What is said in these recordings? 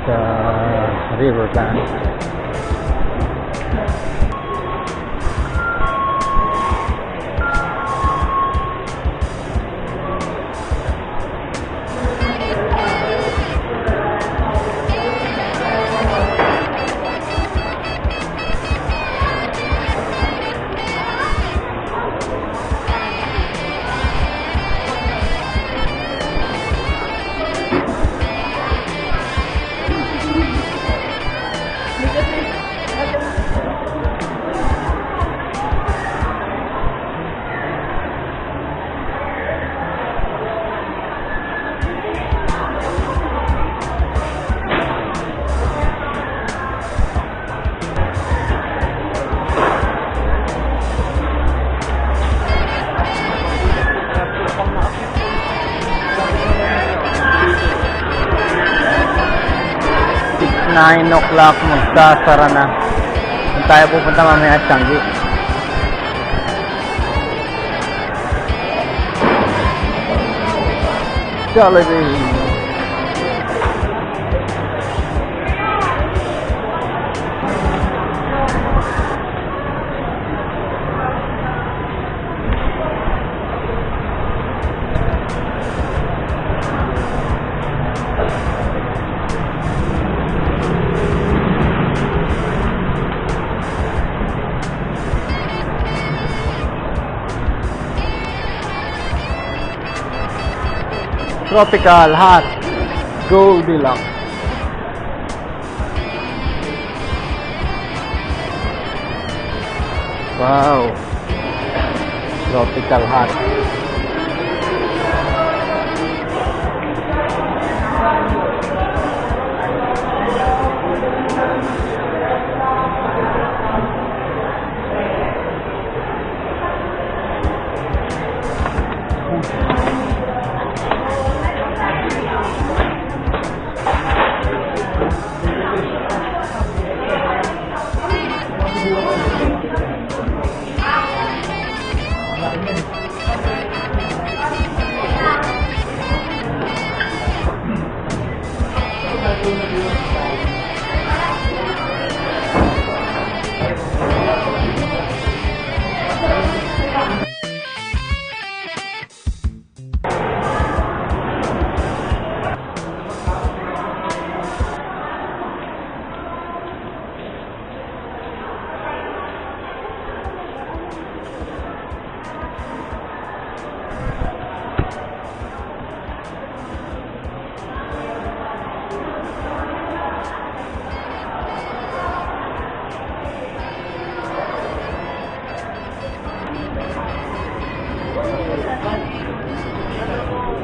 sa Riverbanks. Nine o'clock magsasara na. Kung tayo pupunta mamaya at Changi. Jollibee. Tropical hot Goldilocks. Wow, tropical hot.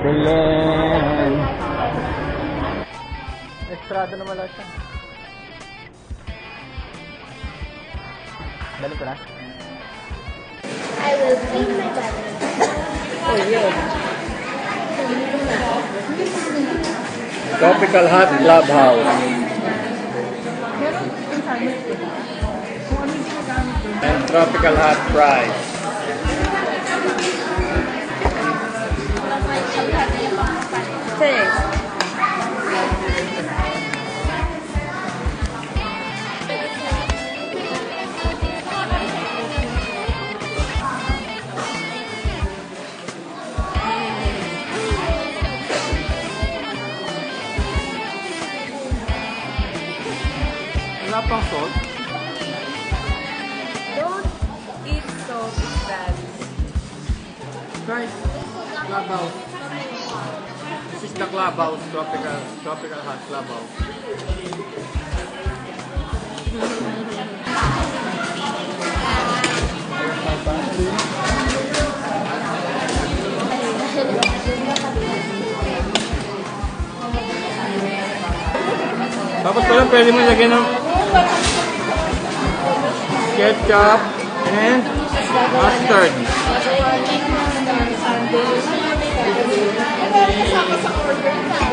Belen. Estrada naman lahat siya. Dali ko na. I will clean my body. Oh, yeah. Tropical Hot Clubhouse. And Tropical Hot Fries. Thanks. Wala pang salt? Don't eat salt, it's bad. Try Clubhouse. This is the Clubhouse, Tropical Hot Clubhouse. Tapos pala pwede mo lagyan ng ketchup and mustard.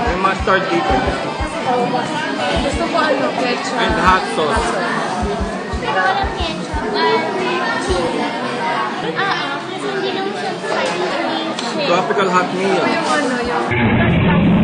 May mustard dito. Gusto ko ano, ketchup. And hot sauce. Pero walang ketchup. Chili. Kasi hindi naman siya spicy. Tropical hot meal. Yung ano, yung